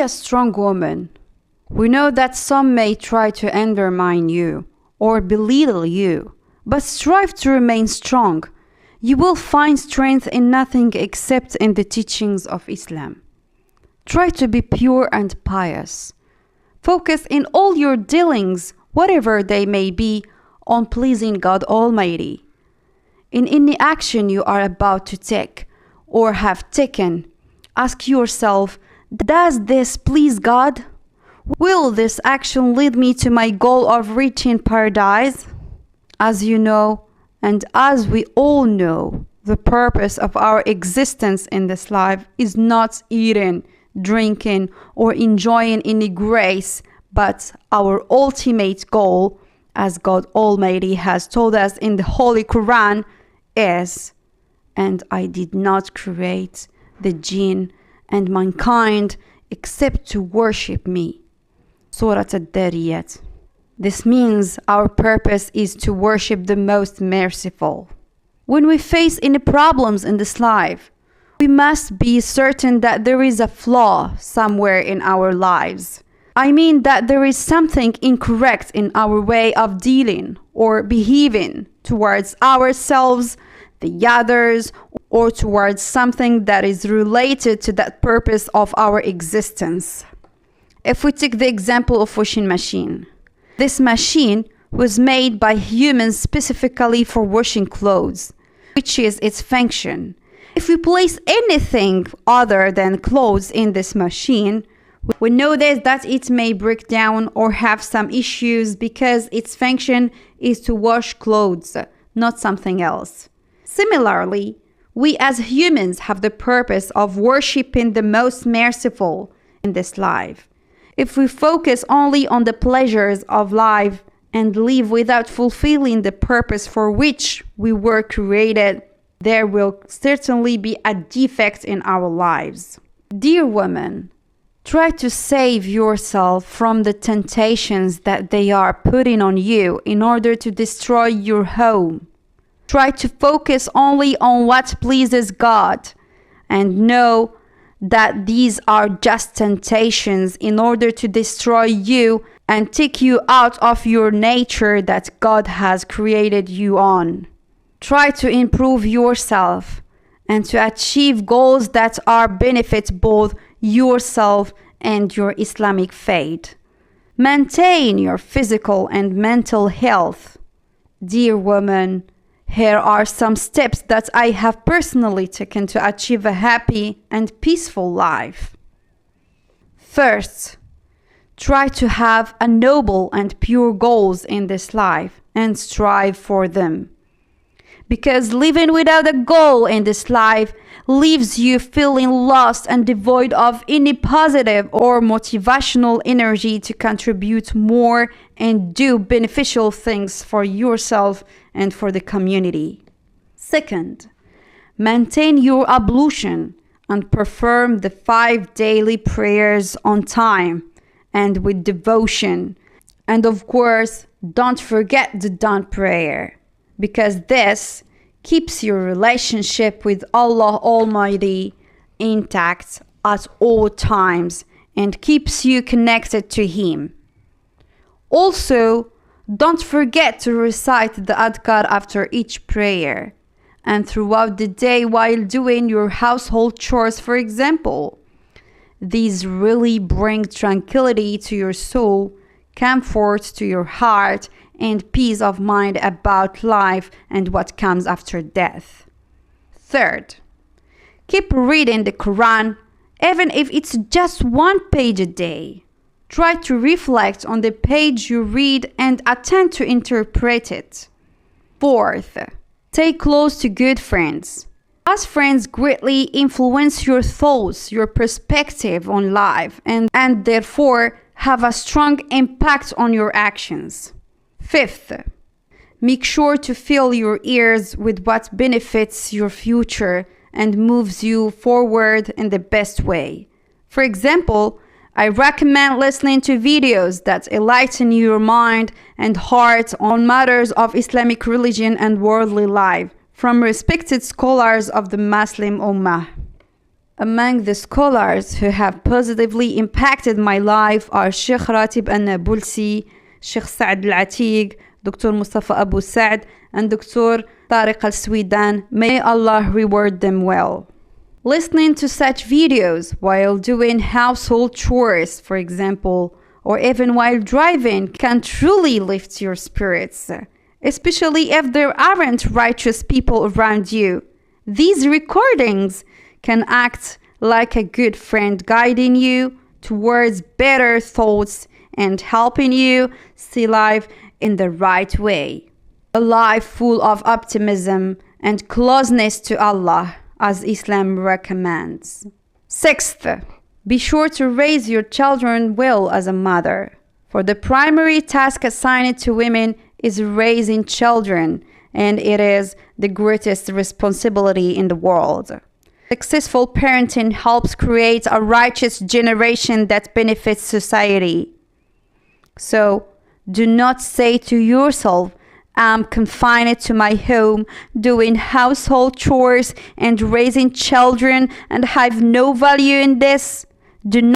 Be a strong woman. We know that some may try to undermine you or belittle you, but strive to remain strong. You will find strength in nothing except in the teachings of Islam. Try to be pure and pious. Focus in all your dealings, whatever they may be, on pleasing God Almighty. In any action you are about to take or have taken, ask yourself, does this please God? Will this action lead me to my goal of reaching paradise? As you know, and as we all know, the purpose of our existence in this life is not eating, drinking, or enjoying any grace, but our ultimate goal, as God Almighty has told us in the Holy Quran, is, and I did not create the jinn and mankind except to worship me. Surah Al-Dariyat. This means our purpose is to worship the most merciful. When we face any problems in this life, we must be certain that there is a flaw somewhere in our lives. I mean that there is something incorrect in our way of dealing or behaving towards ourselves, the others, or towards something that is related to that purpose of our existence. If we take the example of washing machine, this machine was made by humans specifically for washing clothes, which is its function. If we place anything other than clothes in this machine, we know that it may break down or have some issues because its function is to wash clothes, not something else. Similarly, we as humans have the purpose of worshiping the most merciful in this life. If we focus only on the pleasures of life and live without fulfilling the purpose for which we were created, there will certainly be a defect in our lives. Dear women, try to save yourself from the temptations that they are putting on you in order to destroy your home. Try to focus only on what pleases God and know that these are just temptations in order to destroy you and take you out of your nature that God has created you on. Try to improve yourself and to achieve goals that are benefit both yourself and your Islamic faith. Maintain your physical and mental health. Dear woman, here are some steps that I have personally taken to achieve a happy and peaceful life. First, try to have a noble and pure goals in this life and strive for them. Because living without a goal in this life leaves you feeling lost and devoid of any positive or motivational energy to contribute more and do beneficial things for yourself and for the community. Second, maintain your ablution and perform the 5 daily prayers on time and with devotion. And of course, don't forget the dawn prayer, because this keeps your relationship with Allah Almighty intact at all times and keeps you connected to Him. Also, don't forget to recite the adhkar after each prayer and throughout the day while doing your household chores, for example. These really bring tranquility to your soul, comfort to your heart, and peace of mind about life and what comes after death. Third, keep reading the Quran, even if it's just 1 page a day. Try to reflect on the page you read and attempt to interpret it. Fourth, stay close to good friends. As friends greatly influence your thoughts, your perspective on life, and therefore have a strong impact on your actions. Fifth, make sure to fill your ears with what benefits your future and moves you forward in the best way. For example, I recommend listening to videos that enlighten your mind and heart on matters of Islamic religion and worldly life from respected scholars of the Muslim Ummah. Among the scholars who have positively impacted my life are Sheikh Ratib An-Nabulsi, Sheikh Saad Al-Atiq, Dr. Mustafa Abu Saad, and Dr. Tariq Al-Swedan. May Allah reward them well. Listening to such videos while doing household chores, for example, or even while driving can truly lift your spirits, especially if there aren't righteous people around you. These recordings can act like a good friend guiding you towards better thoughts and helping you see life in the right way. A life full of optimism and closeness to Allah, as Islam recommends. Sixth, be sure to raise your children well as a mother. For the primary task assigned to women is raising children, and it is the greatest responsibility in the world. Successful parenting helps create a righteous generation that benefits society. So, do not say to yourself, I'm confined to my home, doing household chores and raising children, and have no value in this. Do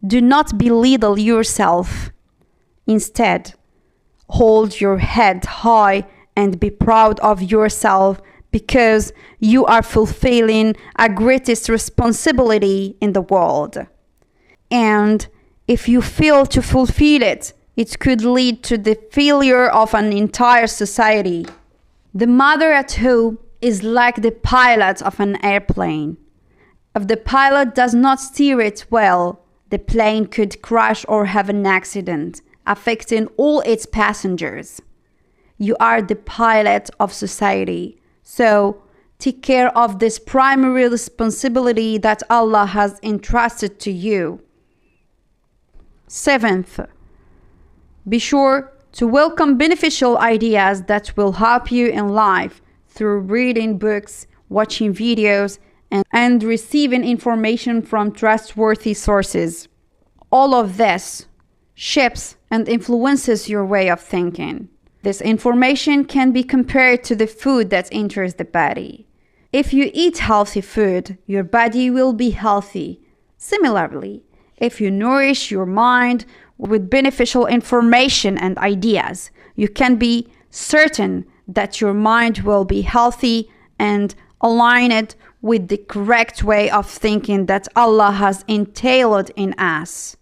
not belittle yourself. Instead, hold your head high and be proud of yourself, because you are fulfilling a greatest responsibility in the world. And if you fail to fulfill it, it could lead to the failure of an entire society. The mother at home is like the pilot of an airplane. If the pilot does not steer it well, the plane could crash or have an accident, affecting all its passengers. You are the pilot of society, so take care of this primary responsibility that Allah has entrusted to you. Seventh, be sure to welcome beneficial ideas that will help you in life through reading books, watching videos, and receiving information from trustworthy sources. All of this shapes and influences your way of thinking. This information can be compared to the food that enters the body. If you eat healthy food, your body will be healthy. Similarly, if you nourish your mind with beneficial information and ideas, you can be certain that your mind will be healthy and aligned with the correct way of thinking that Allah has entailed in us.